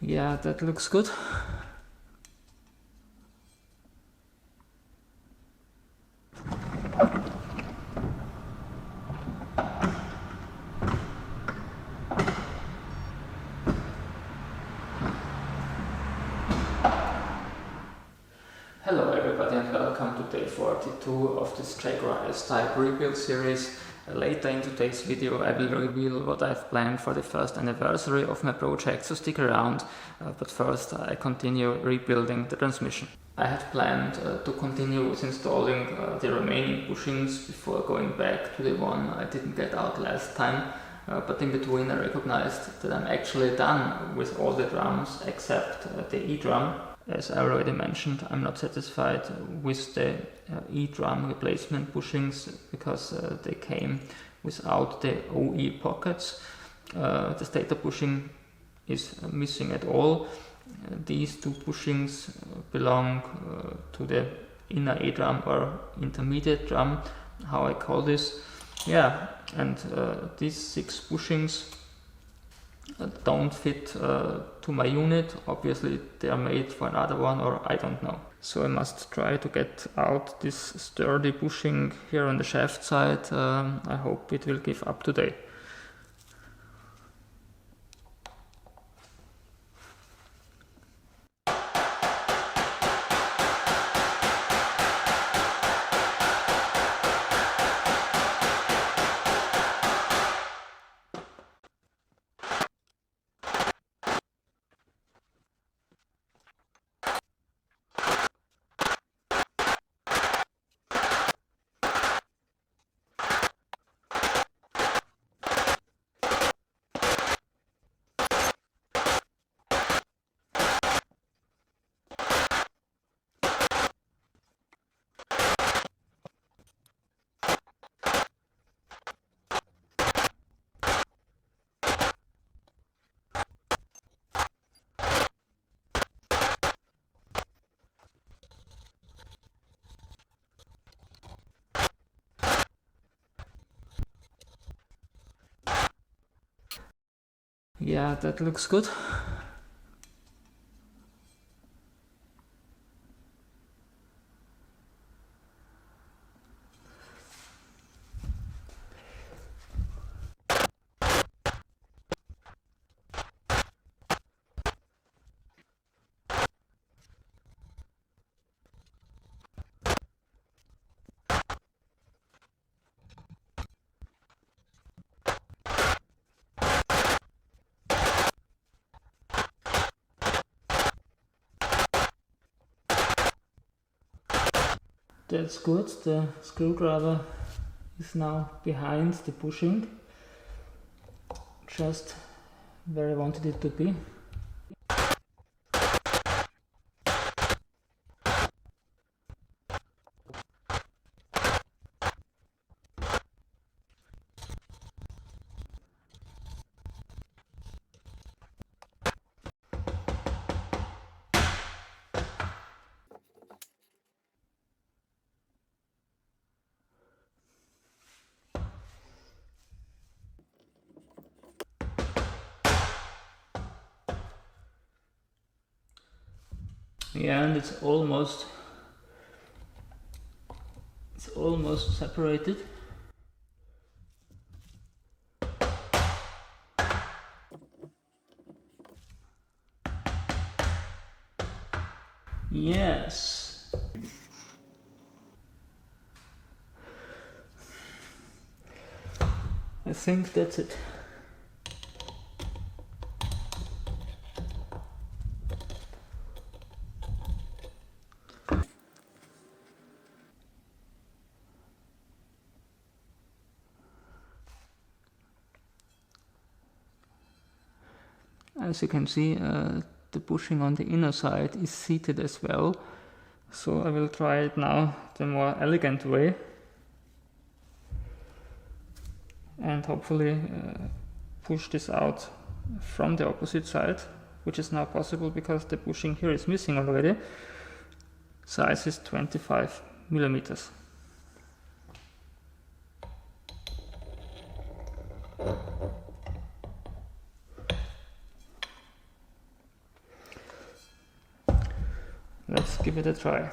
Yeah, that looks good. Hello everybody and welcome to day 42 of this Jaguar S-Type rebuild series. Later in today's video I will reveal what I've planned for the first anniversary of my project, so stick around, but first I continue rebuilding the transmission. I had planned to continue with installing the remaining bushings before going back to the one I didn't get out last time, but in between I recognized that I'm actually done with all the drums except the E-drum. As I already mentioned, I'm not satisfied with the E-drum replacement bushings because they came without the OE pockets. The stator bushing is missing at all. These two bushings belong to the inner A-drum or intermediate drum, how I call this. Yeah, and these 6 bushings don't fit to my unit. Obviously they are made for another one, or I don't know. So I must try to get out this sturdy bushing here on the shaft side. I hope it will give up today. Yeah, that looks good. That's good, the screwdriver is now behind the bushing, just where I wanted it to be. Yeah, and it's almost separated. Yes. I think that's it. As you can see, the bushing on the inner side is seated as well. So I will try it now the more elegant way. And hopefully push this out from the opposite side, which is now possible because the bushing here is missing already. Size is 25 millimeters. Let's give it a try.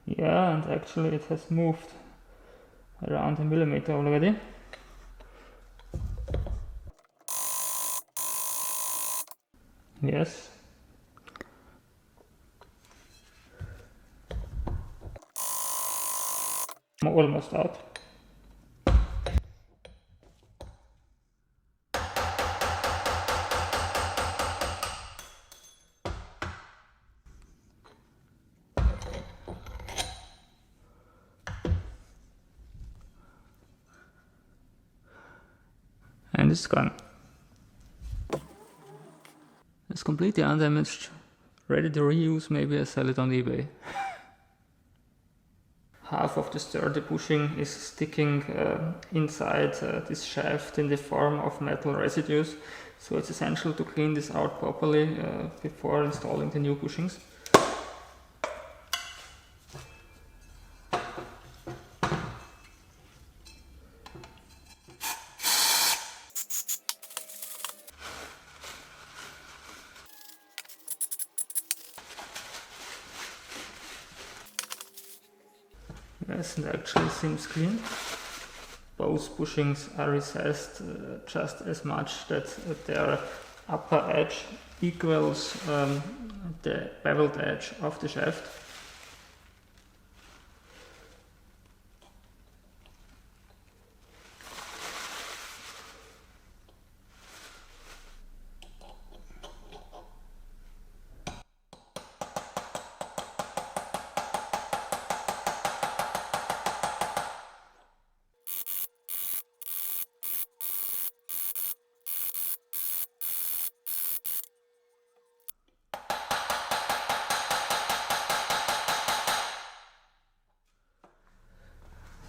Yeah, and actually it has moved around a millimeter already. Yes. I'm almost out. And it's gone. It's completely undamaged, ready to reuse. Maybe I sell it on eBay. Half of the sturdy bushing is sticking inside this shaft in the form of metal residues, so it's essential to clean this out properly before installing the new bushings. Yes, and actually seems clean. Both bushings are recessed just as much that their upper edge equals the beveled edge of the shaft.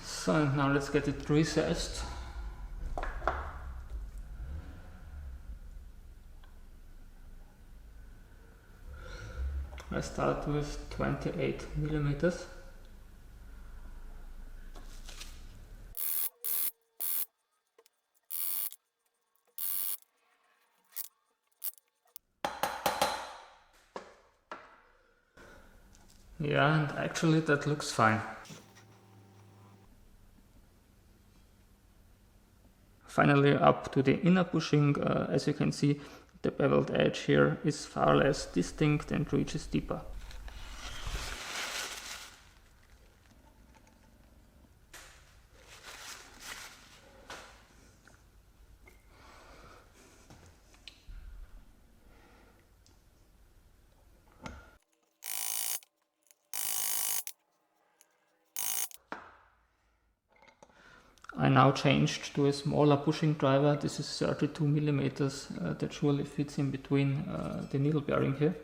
So now let's get it recessed. I start with 28 millimeters. Yeah, and actually that looks fine. Finally up to the inner bushing, as you can see, the beveled edge here is far less distinct and reaches deeper. I now changed to a smaller bushing driver. This is 32 millimeters. That surely fits in between the needle bearing here.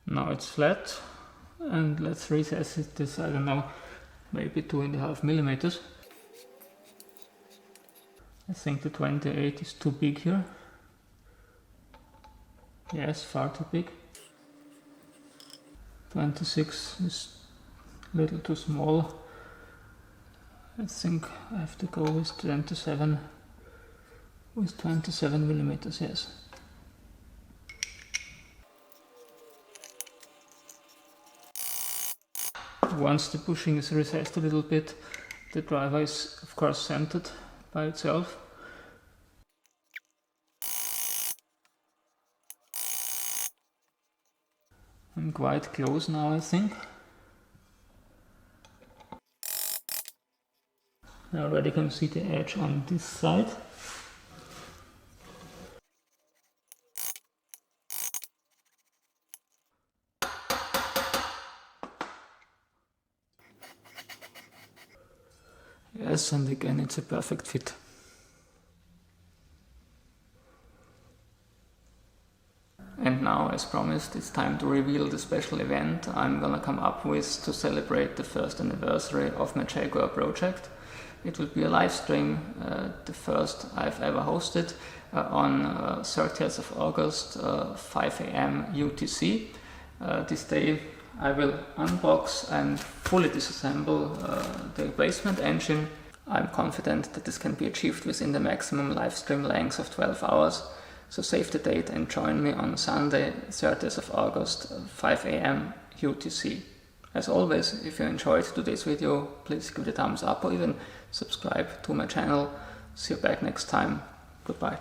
Now it's flat, and let's recess it this, I don't know, maybe 2.5 millimeters. I think the 28 is too big here. Yes, far too big. 26 is a little too small. I think I have to go with 27 millimeters, yes. Once the bushing is recessed a little bit, the driver is of course centered by itself. I'm quite close now, I think. I already can see the edge on this side. Yes, and again it's a perfect fit. And now, as promised, it's time to reveal the special event I'm gonna come up with to celebrate the first anniversary of my Jaguar project. It will be a live stream, the first I've ever hosted, on 30th of August, 5 AM UTC. This day I will unbox and fully disassemble the replacement engine. I'm confident that this can be achieved within the maximum live stream length of 12 hours. So save the date and join me on Sunday, 30th of August, 5 AM UTC. As always, if you enjoyed today's video, please give it a thumbs up or even subscribe to my channel. See you back next time. Goodbye.